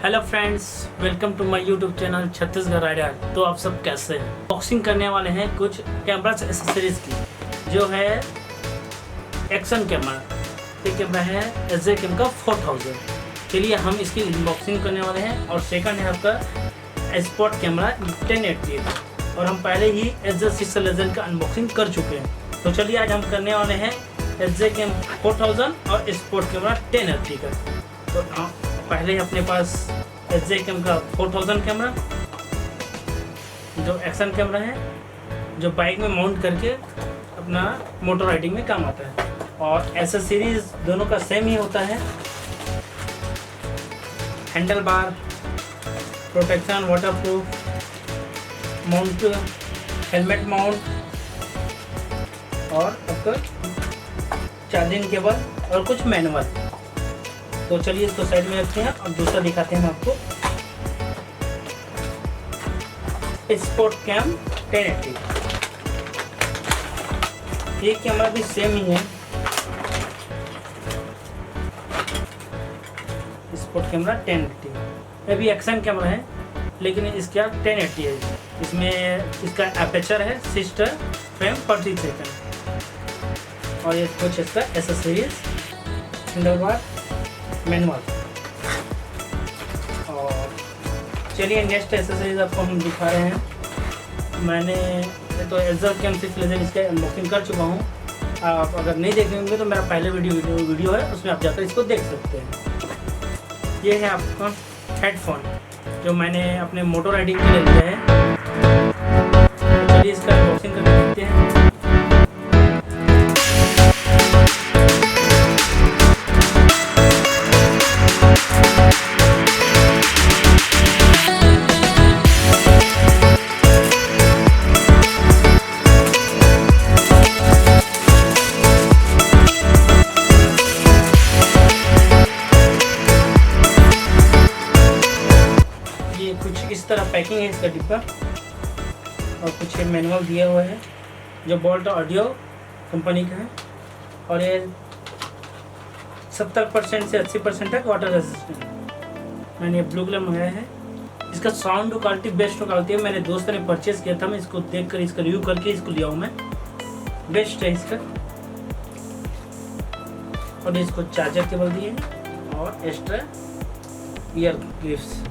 Hello friends, welcome to my YouTube channel Chhattisgarh rider. तो आप सब कैसे हैं? अनबॉक्सिंग करने वाले हैं कुछ कैमरा एसेसरीज की, जो है एक्शन कैमरा। ये कैमरा है SJCam का 4000। चलिए हम इसकी अनबॉक्सिंग करने वाले हैं। और सेकंड है आपका स्पॉट कैमरा 1080 का, और हम पहले ही SJ6 लेजेंड का अनबॉक्सिंग कर चुके हैं। तो चलिए आज हम करने वाले हैं SJCam 4000 और स्पॉट कैमरा 1080 का। तो पहले अपने पास SJCam का 4000 कैमरा, जो एक्शन कैमरा है, जो बाइक में माउंट करके अपना मोटर राइडिंग में काम आता है। और एसेसरीज दोनों का सेम ही होता है। Handle bar, protection, waterproof mount, helmet mount, और आपका चार्जिंग केबल और कुछ मैनुअल। तो चलिए इसको साइड में रखते हैं और दूसरा दिखाते हैं आपको। SPOTCAM 1080, ये कैमरा भी सेम ही है। SPOTCAM 1080 ये भी एक्शन कैमरा है, लेकिन इसका 1080 है। इसमें इसका एपर्चर है 6 फ्रेम पर सेकंड। और ये कुछ इसका एसेसरीज, हैंडल बार, मैनुअल। और चलिए नेक्स्ट एसेसरीज आपको हम दिखा रहे हैं। मैंने तो SJCam 6 लेजेंड इसका अनबॉक्सिंग कर चुका हूँ। आप अगर नहीं देखे होंगे तो मेरा पहले वीडियो है, उसमें आप जाकर इसको देख सकते हैं। ये है आपका हेडफोन, जो मैंने अपने मोटर राइडिंग के लिए लिया है। तो चलिए इसका अनबॉक्सिंग करके देखते हैं। कुछ इस तरह पैकिंग है इसका डिब्बा, और कुछ मैनुअल दिया हुआ है, जो बोल्ट ऑडियो कंपनी का है। और ये 70% से 80% तक वाटर रेजिस्टेंट। मैंने ब्लू कलर मंगाया है। इसका साउंड क्वालिटी बेस्ट क्वालिटी है। मेरे दोस्त ने परचेज किया था, मैं इसको देखकर इसका रिव्यू करके इसको लिया हूँ मैं। बेस्ट है इसका। और इसको चार्जर केबल दिए और एक्स्ट्रा ईयर क्लिप्स।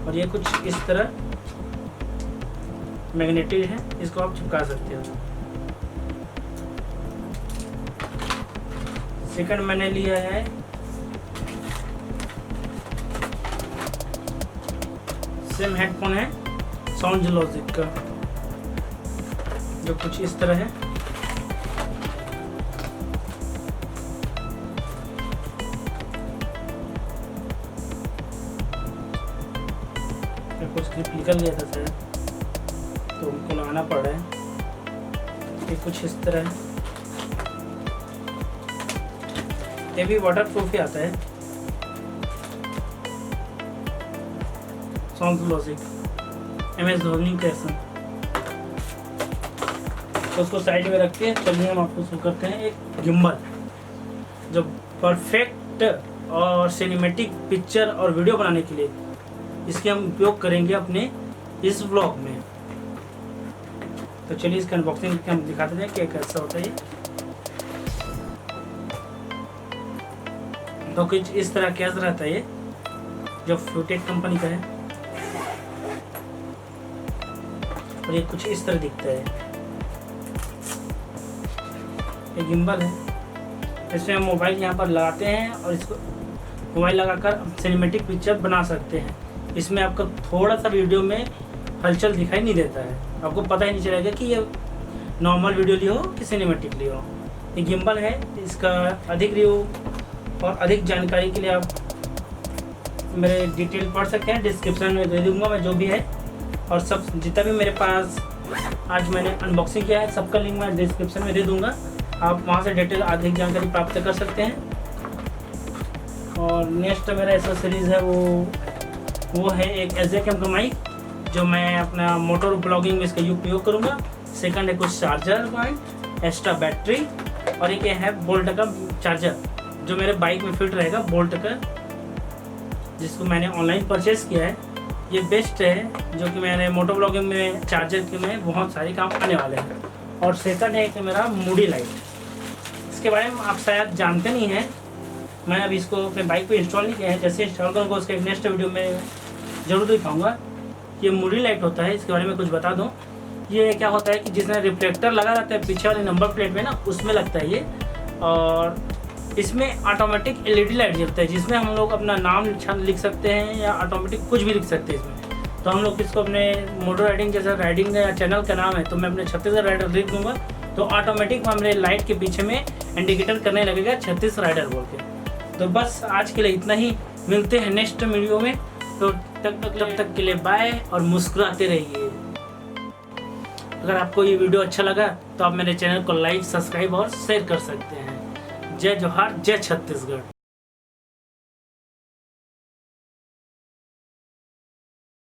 और ये कुछ इस तरह मैग्नेटिक है, इसको आप चिपका सकते हो। सेकंड मैंने लिया है सेम हेडफोन है साउंड लॉजिक का, जो कुछ इस तरह है। कुछ क्लिप निकल गया था शायद, तो उनको लगाना पड़ रहा है। ये कुछ इस तरह है। ये भी वाटरप्रूफ ही आता है। साउंड लॉजिक MS धोनी कैसन। तो उसको साइड में रखते हैं। चलिए हम आपको शुरू करते हैं एक गिम्बल, जो परफेक्ट और सिनेमैटिक पिक्चर और वीडियो बनाने के लिए इसके हम उपयोग करेंगे अपने इस व्लॉग में। तो चलिए इसका अनबॉक्सिंग हम दिखाते हैं कि कैसा होता है ये। तो कुछ इस तरह केस रहता है ये, जो फ्लूटेक कंपनी का है। और ये कुछ इस तरह दिखता है। ये गिम्बल है। इसमें हम मोबाइल यहाँ पर लगाते हैं और इसको मोबाइल लगाकर सिनेमैटिक पिक्चर बना सकते हैं। इसमें आपका थोड़ा सा वीडियो में हलचल दिखाई नहीं देता है, आपको पता ही नहीं चलेगा कि ये नॉर्मल वीडियो लियो कि सिनेमैटिक लियो। ये गिम्बल है। इसका अधिक रिव्यू और अधिक जानकारी के लिए आप मेरे डिटेल पढ़ सकते हैं, डिस्क्रिप्शन में दे दूँगा मैं जो भी है। और सब जितना भी मेरे पास आज मैंने अनबॉक्सिंग किया है, सबका लिंक मैं डिस्क्रिप्शन में दे दूँगा। आप वहाँ से डिटेल अधिक जानकारी प्राप्त कर सकते हैं। और नेक्स्ट मेरा एसेसरीज है वो है एक SJCam का माइक, जो मैं अपना मोटर ब्लॉगिंग में इसका उपयोग करूँगा। सेकंड है कुछ चार्जर पॉइंट, एक्स्ट्रा बैटरी, और एक है बोल्ट का चार्जर, जो मेरे बाइक में फिट रहेगा बोल्ट का, जिसको मैंने ऑनलाइन परचेज़ किया है। ये बेस्ट है, जो कि मैंने मोटो ब्लॉगिंग में चार्जर के में बहुत सारे काम आने वाले हैं। और सेकंड है कि मेरा मूडी लाइट, इसके बारे में आप शायद जानते नहीं हैं। मैं अभी इसको अपने बाइक पे इंस्टॉल नहीं किया है, जैसे इंस्टॉल करूँगा उसके एक नेक्स्ट वीडियो में ज़रूर दिखाऊंगा। ये मूडी लाइट होता है, इसके बारे में कुछ बता दूँ। ये क्या होता है कि जिसमें रिफ्लेक्टर लगा रहता है पीछे वाले नंबर प्लेट में ना, उसमें लगता है ये। और इसमें ऑटोमेटिक LED लाइट जलता है, जिसमें हम लोग अपना नाम लिख सकते हैं या ऑटोमेटिक कुछ भी लिख सकते हैं इसमें। तो हम लोग इसको अपने मोटर राइडिंग, जैसे राइडिंग या चैनल का नाम है तो मैं अपने छत्तीसगढ़ राइडर लिख दूँगा, तो ऑटोमेटिक हमारे लाइट के पीछे में इंडिकेटर करने लगेगा छत्तीसगढ़ राइडर बोल के। तो बस आज के लिए इतना ही, मिलते हैं नेक्स्ट वीडियो में। तो तब तक के लिए बाय और मुस्कुराते रहिए। अगर आपको ये वीडियो अच्छा लगा तो आप मेरे चैनल को लाइक, सब्सक्राइब और शेयर कर सकते हैं। जय जोहार, जय छत्तीसगढ़।